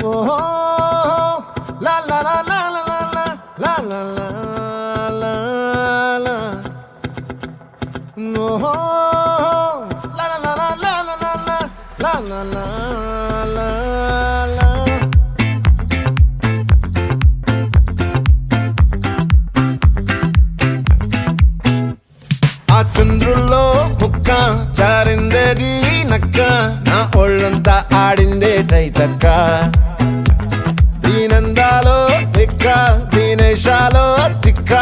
Oh, la la la la la la la la la la la. No, la la la la la la la la la la la la. ఆ చంద్రుల్లో ముక్క చారిందేది నక్క నా ఒళ్ళంతా ఆడిందే తైతక్క దీనందాలో తిక్క దీనేశాలో తిక్క